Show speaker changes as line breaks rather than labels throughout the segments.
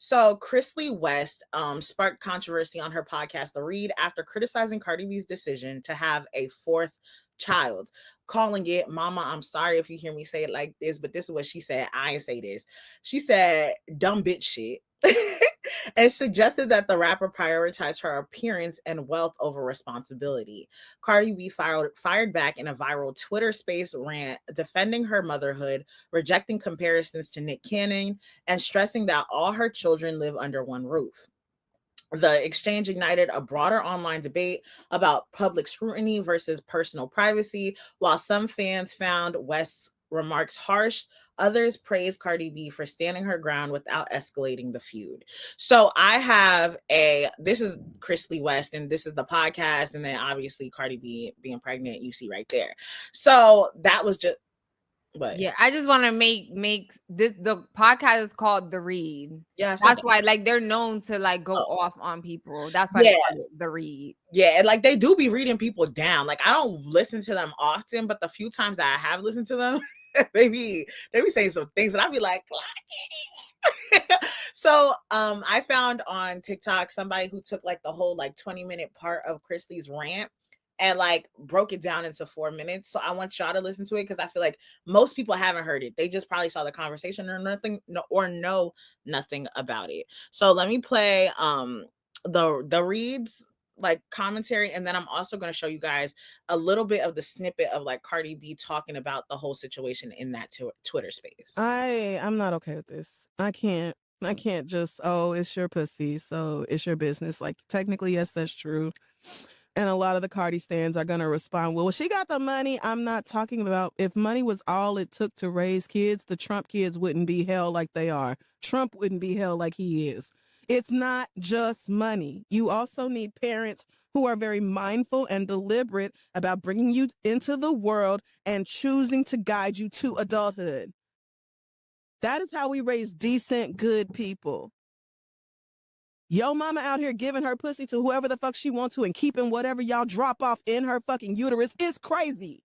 So Crissle West sparked controversy on her podcast, The Read, after criticizing Cardi B's decision to have a fourth child, calling it, "Mama, I'm sorry if you hear me say it like this, but this is what she said. I ain't say this." She said, "Dumb bitch shit." And suggested that the rapper prioritize her appearance and wealth over responsibility. Cardi B fired back in a viral Twitter space rant defending her motherhood, rejecting comparisons to Nick Cannon, and stressing that all her children live under one roof. The exchange ignited a broader online debate about public scrutiny versus personal privacy. While some fans found West's remarks harsh, others praised Cardi B for standing her ground without escalating the feud. So this is Crissle West, and this is the podcast, and then obviously Cardi B being pregnant, you see right there. So that was just, what?
Yeah, I just want to make this, the podcast is called The Read.
Yeah,
that's why, like, they're known to like go off on people. That's why they call it The Read.
Yeah, and like they do be reading people down. Like I don't listen to them often, but the few times that I have listened to them, they be saying some things and I'd be like, so I found on TikTok somebody who took like the whole like 20-minute part of Crissle's rant and like broke it down into 4 minutes. So I want y'all to listen to it because I feel like most people haven't heard it. They just probably saw the conversation or know nothing about it. So let me play the reads like commentary, and then I'm also going to show you guys a little bit of the snippet of like Cardi B talking about the whole situation in that Twitter space.
I'm not okay with this. I can't just, oh, it's your pussy, so it's your business. Like, technically, yes, that's true. And a lot of the Cardi stans are going to respond, well, she got the money. I'm not talking about, if money was all it took to raise kids, the Trump kids wouldn't be held like they are. Trump wouldn't be held like he is. It's not just money. You also need parents who are very mindful and deliberate about bringing you into the world and choosing to guide you to adulthood. That is how we raise decent, good people. Yo mama out here giving her pussy to whoever the fuck she wants to and keeping whatever y'all drop off in her fucking uterus is crazy.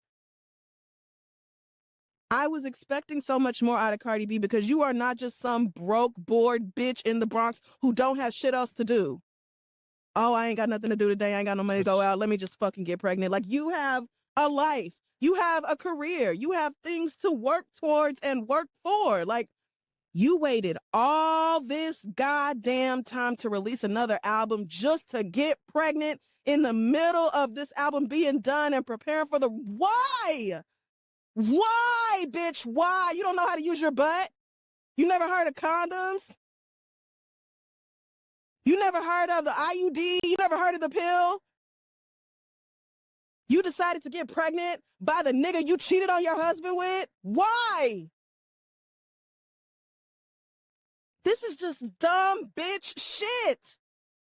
I was expecting so much more out of Cardi B because you are not just some broke, bored bitch in the Bronx who don't have shit else to do. Oh, I ain't got nothing to do today. I ain't got no money to go out. Let me just fucking get pregnant. Like, you have a life. You have a career. You have things to work towards and work for. Like, you waited all this goddamn time to release another album just to get pregnant in the middle of this album being done and preparing for the... Why? Why, bitch? Why? You don't know how to use your butt? You never heard of condoms? You never heard of the IUD? You never heard of the pill? You decided to get pregnant by the nigga you cheated on your husband with? Why? This is just dumb bitch shit.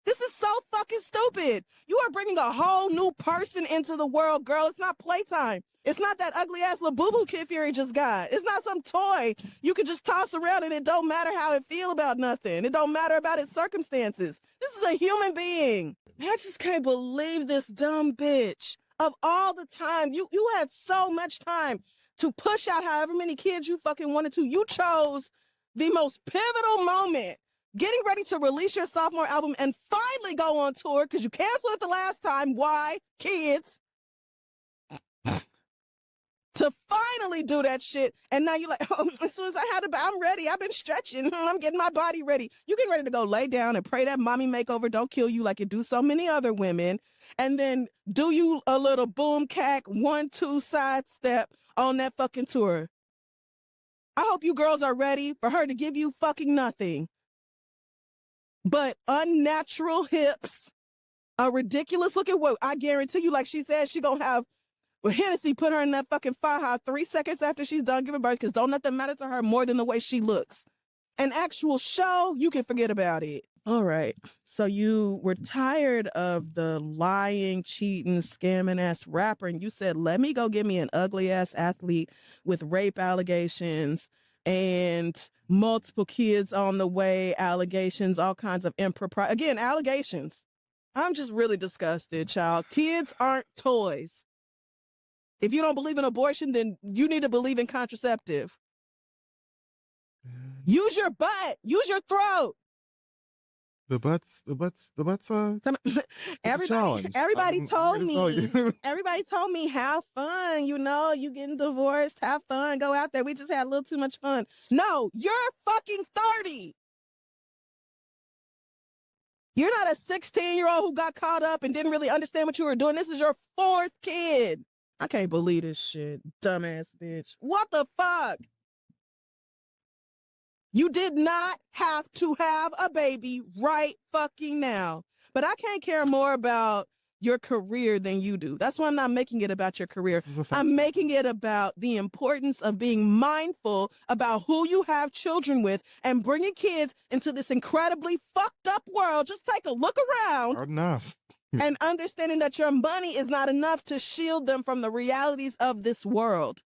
This is so fucking stupid. You are bringing a whole new person into the world, girl. It's not playtime. It's not that ugly ass Labubu Kid Fury just got. It's not some toy you can just toss around and it don't matter how it feel about nothing. It don't matter about its circumstances. This is a human being. I just can't believe this dumb bitch. Of all the time, you had so much time to push out however many kids you fucking wanted to. You chose the most pivotal moment, getting ready to release your sophomore album and finally go on tour because you canceled it the last time. Why? Kids. To finally do that shit. And now you're like, oh, as soon as I had it, I'm ready. I've been stretching. I'm getting my body ready. You getting ready to go lay down and pray that mommy makeover don't kill you like it do so many other women. And then do you a little boom cack 1-2 side step on that fucking tour. I hope you girls are ready for her to give you fucking nothing but unnatural hips, a ridiculous looking what I guarantee you, like she said, she gonna have Hennessy put her in that fucking fire 3 seconds after she's done giving birth because don't nothing matter to her more than the way she looks. An actual show, you can forget about it. All right. So you were tired of the lying, cheating, scamming ass rapper, and you said, let me go get me an ugly ass athlete with rape allegations and multiple kids on the way, allegations, all kinds of impropriety. Again, allegations. I'm just really disgusted, child. Kids aren't toys. If you don't believe in abortion, then you need to believe in contraceptive. Use your butt. Use your throat.
The butts.
Everybody told me.
me.
Everybody told me, have fun. You getting divorced, have fun, go out there. We just had a little too much fun. No, you're fucking 30. You're not a 16-year-old who got caught up and didn't really understand what you were doing. This is your 4th kid. I can't believe this shit, dumbass bitch. What the fuck? You did not have to have a baby right fucking now. But I can't care more about your career than you do. That's why I'm not making it about your career. I'm making it about the importance of being mindful about who you have children with and bringing kids into this incredibly fucked up world. Just take a look around.
Hard enough.
And understanding that your money is not enough to shield them from the realities of this world.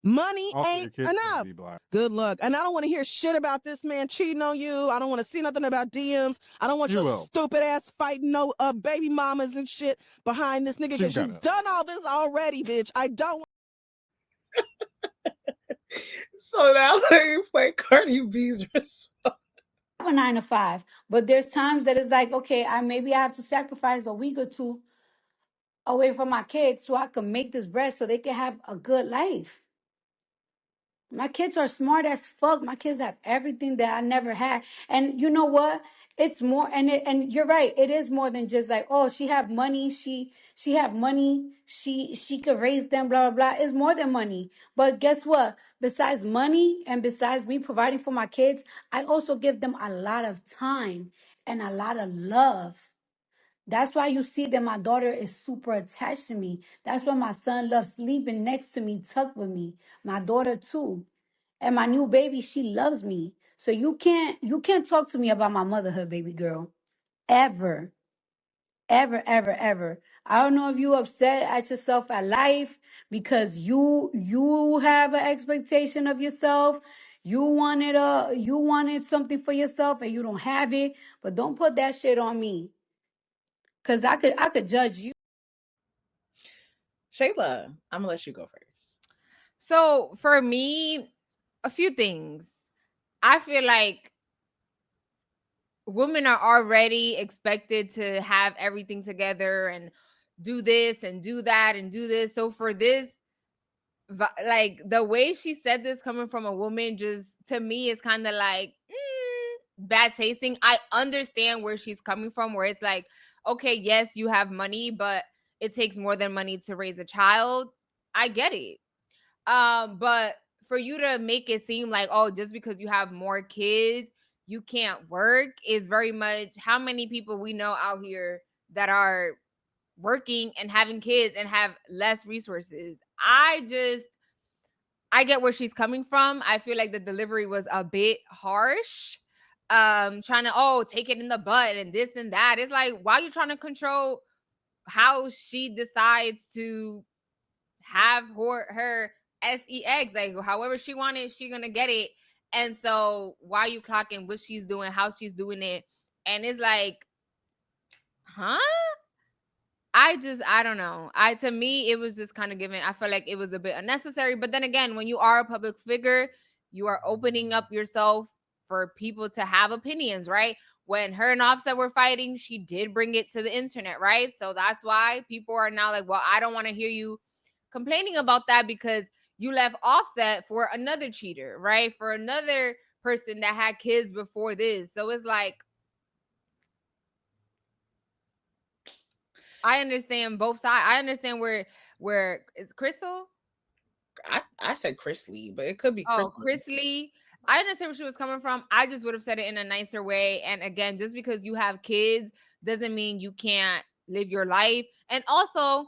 Money ain't enough. Good luck. And I don't want to hear shit about this man cheating on you. I don't want to see nothing about DMs. I don't want your stupid ass fighting no baby mamas and shit behind this nigga because you've done all this already, bitch. I don't.
So now let me play Cardi B's response.
I have a 9 to 5, but there's times that it's like, okay, maybe I have to sacrifice a week or two away from my kids so I can make this bread so they can have a good life. My kids are smart as fuck. My kids have everything that I never had. And you know what? It's more, and you're right. It is more than just like, oh, she have money. She have money. She could raise them, blah, blah, blah. It's more than money. But guess what? Besides money and besides me providing for my kids, I also give them a lot of time and a lot of love. That's why you see that my daughter is super attached to me. That's why my son loves sleeping next to me, tucked with me. My daughter too. And my new baby, she loves me. So you can't talk to me about my motherhood, baby girl. Ever. Ever, ever, ever. I don't know if you upset at yourself at life because you have an expectation of yourself. You wanted something for yourself and you don't have it. But don't put that shit on me. Cause I could judge you.
Shayla, I'm gonna let you go first.
So for me, a few things. I feel like women are already expected to have everything together and do this and do that and do this. So for this, like the way she said this coming from a woman, just to me is kind of like bad tasting. I understand where she's coming from, where it's like, okay, yes, you have money, but it takes more than money to raise a child. I get it. But for you to make it seem like, oh, just because you have more kids, you can't work is very much how many people we know out here that are working and having kids and have less resources. I get where she's coming from. I feel like the delivery was a bit harsh. Trying to take it in the butt and this and that. It's like, why are you trying to control how she decides to have her sex? Like, however she wanted, she gonna get it. And so why are you clocking what she's doing, how she's doing it? And it's like, huh? I don't know. To me, it was just kind of given. I feel like it was a bit unnecessary. But then again, when you are a public figure, you are opening up yourself for people to have opinions, right? When her and Offset were fighting, she did bring it to the internet, right? So that's why people are now like, well, I don't want to hear you complaining about that because you left Offset for another cheater, right? For another person that had kids before this. So it's like, I understand both sides. I understand where is Crissle?
I said Crissle, but it could be
Crissle. I understand where she was coming from. I just would have said it in a nicer way. And again, just because you have kids doesn't mean you can't live your life. And also,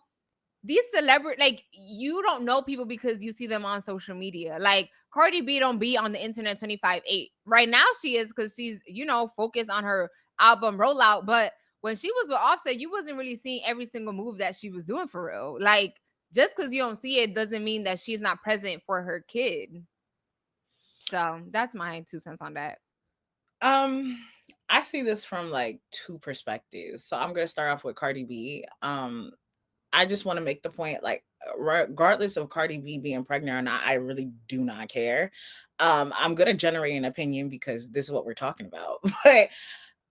these celebrities, like, you don't know people because you see them on social media. Like, Cardi B don't be on the internet 25/8. Right now she is because she's, focused on her album rollout. But when she was with Offset, you wasn't really seeing every single move that she was doing for real. Like, just because you don't see it doesn't mean that she's not present for her kid. So that's my 2 cents on that.
I see this from like two perspectives. So I'm gonna start off with Cardi B. I just want to make the point, like, regardless of Cardi B being pregnant or not, I really do not care. I'm gonna generate an opinion because this is what we're talking about. But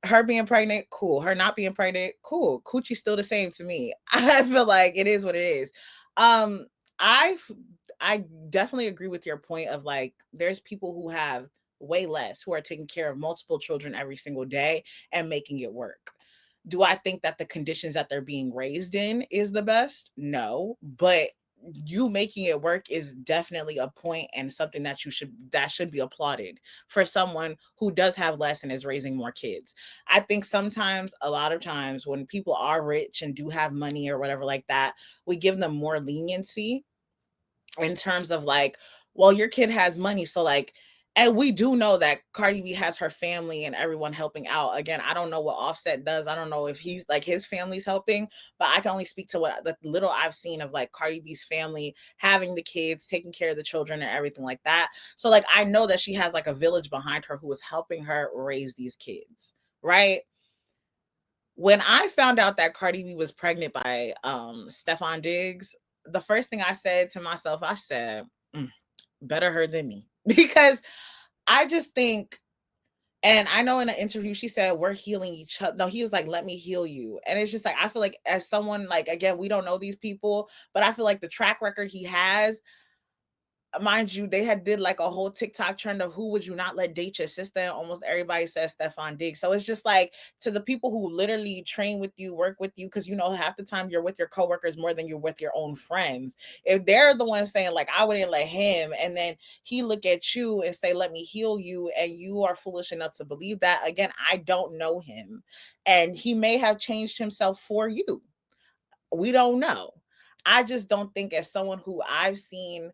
Her being pregnant, cool. Her not being pregnant, cool. Coochie's still the same to me. I feel like it is what it is. Um, I I definitely agree with your point of like there's people who have way less who are taking care of multiple children every single day and making it work. Do I think that the conditions that they're being raised in is the best? No, but you making it work is definitely a point and something that should be applauded for someone who does have less and is raising more kids. I think sometimes, a lot of times, when people are rich and do have money or whatever like that, we give them more leniency in terms of like, well, your kid has money, so like, and we do know that Cardi B has her family and everyone helping out. Again, I don't know what Offset does. I don't know if he's like his family's helping, but I can only speak to what the little I've seen of like Cardi B's family having the kids, taking care of the children and everything like that. So like I know that she has like a village behind her who is helping her raise these kids, right? When I found out that Cardi B was pregnant by Stefan Diggs, the first thing I said to myself, I said, "Mm, better her than me." Because I just think, and I know in an interview she said we're healing each other. No, he was like, let me heal you. And it's just like I feel like as someone, like, again, we don't know these people, but I feel like the track record he has, mind you, they had did like a whole TikTok trend of who would you not let date your sister, and almost everybody says Stefan Diggs. So it's just like, to the people who literally train with you, work with you, because you know half the time you're with your coworkers more than you're with your own friends. If they're the ones saying like I wouldn't let him, and then he look at you and say let me heal you, and you are foolish enough to believe that, again, I don't know him, and he may have changed himself for you. We don't know. I just don't think, as someone who I've seen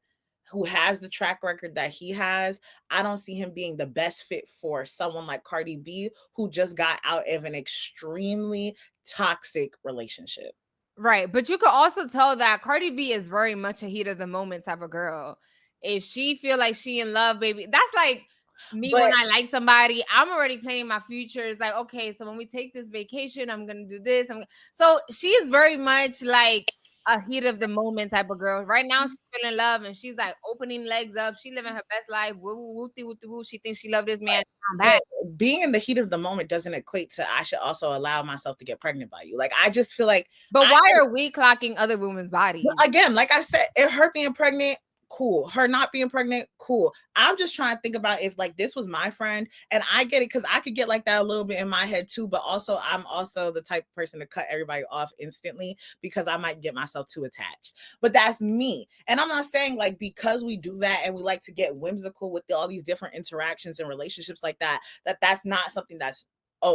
who has the track record that he has, I don't see him being the best fit for someone like Cardi B, who just got out of an extremely toxic relationship.
Right. But you could also tell that Cardi B is very much a heat of the moment type of girl. If she feel like she in love, baby, that's like me when
But
I like somebody, I'm already planning my future. It's like, okay, so when we take this vacation, I'm gonna do this. So she is very much like a heat of the moment type of girl. Right now, she's feeling love and she's like opening legs up. She living her best life. Woo woo woo woo woo. She thinks she love this man. I'm
but
back.
being in the heat of the moment doesn't equate to I should also allow myself to get pregnant by you. Like I just feel like
But
I
why are we clocking other women's bodies?
again, like I said, if her being pregnant, cool. Her not being pregnant, cool. I'm just trying to think about if like this was my friend, and I get it because I could get like that a little bit in my head too. But also, I'm also the type of person to cut everybody off instantly because I might get myself too attached. But that's me, and I'm not saying like because we do that and we like to get whimsical with all these different interactions and relationships like that, that's not something that's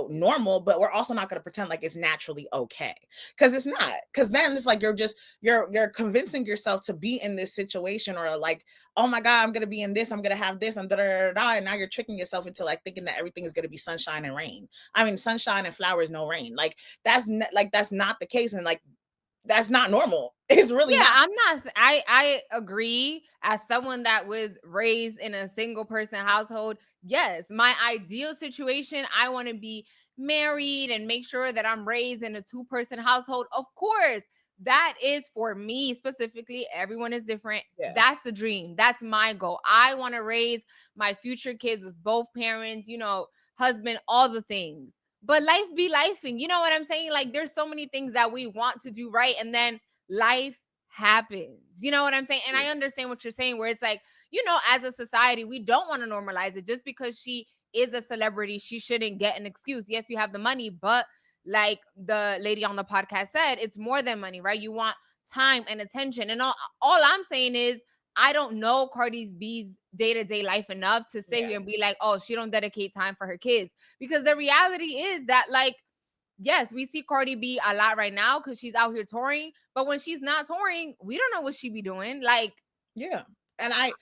normal. But we're also not going to pretend like it's naturally okay, because it's not. Because then it's like you're convincing yourself to be in this situation, or like, oh my god, I'm gonna be in this, I'm gonna have this, I'm da da da da, and now you're tricking yourself into like thinking that everything is gonna be sunshine and rain. I mean, sunshine and flowers, no rain. Like that's not the case, and like that's not normal. It's really
Yeah,
not.
I'm not. I agree. As someone that was raised in a single person household, yes, my ideal situation, I want to be married and make sure that I'm raised in a two-person household. Of course, that is for me specifically. Everyone is different.
Yeah,
That's the dream. That's my goal. I want to raise my future kids with both parents, husband, all the things. But life be life, and you know what I'm saying? Like, there's so many things that we want to do right, and then life happens. You know what I'm saying? And I understand what you're saying, where it's like, as a society, we don't want to normalize it. Just because she is a celebrity, she shouldn't get an excuse. Yes, you have the money, but like the lady on the podcast said, it's more than money, right? You want time and attention. And all I'm saying is, I don't know Cardi B's day-to-day life enough to sit here and be like, oh, she don't dedicate time for her kids. Because the reality is that, like, yes, we see Cardi B a lot right now because she's out here touring. But when she's not touring, we don't know what she be doing. Like,
yeah. And I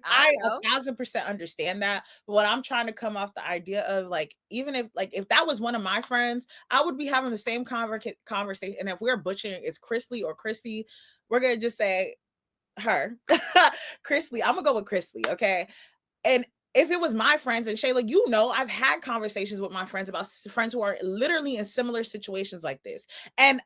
I don't know.
1,000% understand that. But what I'm trying to come off the idea of, like, even if that was one of my friends, I would be having the same conversation. And if we're butchering, it's Crissle or Chrissy, we're gonna just say her. Crissle. I'm gonna go with Crissle, okay? And if it was my friends, and Shayla, I've had conversations with my friends about friends who are literally in similar situations like this. And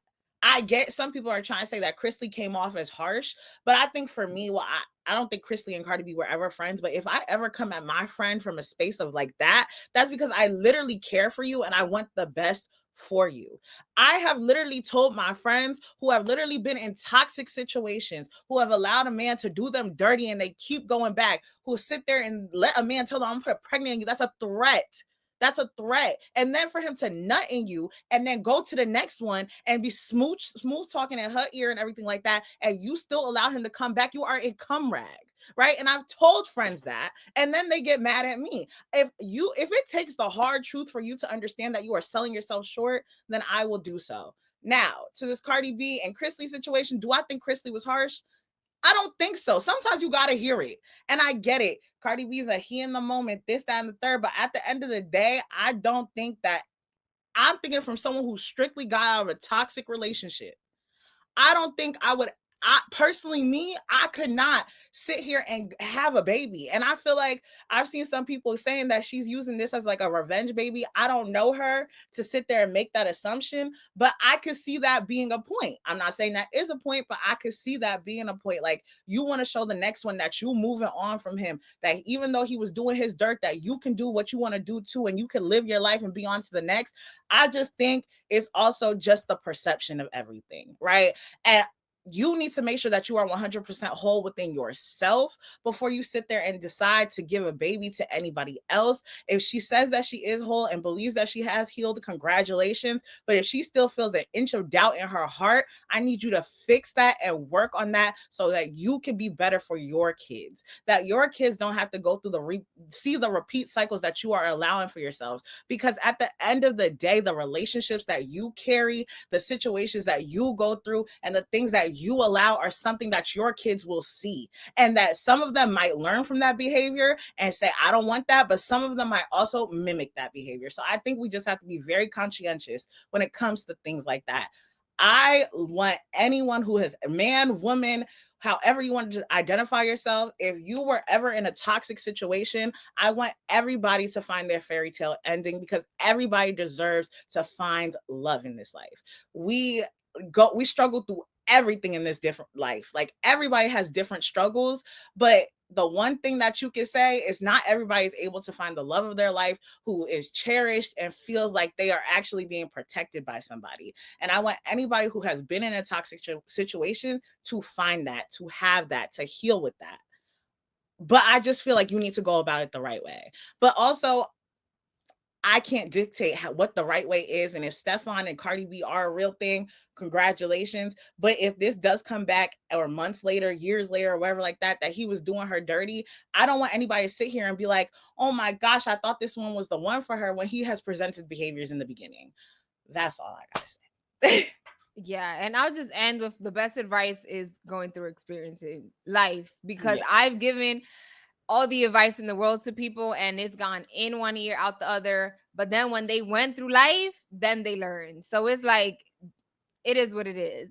I get some people are trying to say that Crissle came off as harsh, but I think for me, well, I don't think Crissle and Cardi B were ever friends. But if I ever come at my friend from a space of like that, that's because I literally care for you and I want the best for you. I have literally told my friends who have literally been in toxic situations, who have allowed a man to do them dirty and they keep going back, who sit there and let a man tell them, I'm gonna put a pregnant in you. That's a threat. That's a threat. And then for him to nut in you and then go to the next one and be smooth talking in her ear and everything like that, and you still allow him to come back, you are a cum rag. Right. And I've told friends that, and then they get mad at me. If it takes the hard truth for you to understand that you are selling yourself short, then I will do so. Now, to this Cardi B and Crissle situation, do I think Crissle was harsh? I don't think so. Sometimes you got to hear it. And I get it. Cardi B's a he in the moment, this, that, and the third. But at the end of the day, I don't think that I'm thinking from someone who strictly got out of a toxic relationship. I don't think I would. I personally, I could not sit here and have a baby. And I feel like I've seen some people saying that she's using this as like a revenge baby. I don't know her to sit there and make that assumption, but I could see that being a point. I'm not saying that is a point, but I could see that being a point. Like, you want to show the next one that you moving on from him, that even though he was doing his dirt, that you can do what you want to do too, and you can live your life and be on to the next. I just think it's also just the perception of everything, right? And you need to make sure that you are 100% whole within yourself before you sit there and decide to give a baby to anybody else. If she says that she is whole and believes that she has healed, congratulations. But if she still feels an inch of doubt in her heart, I need you to fix that and work on that so that you can be better for your kids, that your kids don't have to go through see the repeat cycles that you are allowing for yourselves. Because at the end of the day, the relationships that you carry, the situations that you go through, and the things that you allow are something that your kids will see, and that some of them might learn from that behavior and say, I don't want that, but some of them might also mimic that behavior. So I think we just have to be very conscientious when it comes to things like that. I want anyone who has man, woman, however you want to identify yourself, if you were ever in a toxic situation, I want everybody to find their fairy tale ending, because everybody deserves to find love in this life. We struggle through everything in this different life. Like, everybody has different struggles, but the one thing that you can say is not everybody is able to find the love of their life who is cherished and feels like they are actually being protected by somebody. And I want anybody who has been in a toxic situation to find that, to have that, to heal with that. But I just feel like you need to go about it the right way. But also, I can't dictate what the right way is. And if Stefan and Cardi B are a real thing, congratulations. But if this does come back, or months later, years later, or whatever like that, that he was doing her dirty, I don't want anybody to sit here and be like, oh my gosh, I thought this one was the one for her, when he has presented behaviors in the beginning. That's all I gotta say.
Yeah, and I'll just end with the best advice is going through experiencing life, because
Yeah.
I've given all the advice in the world to people and it's gone in one ear out the other, but then when they went through life, then they learned. So it's like, it is what it is.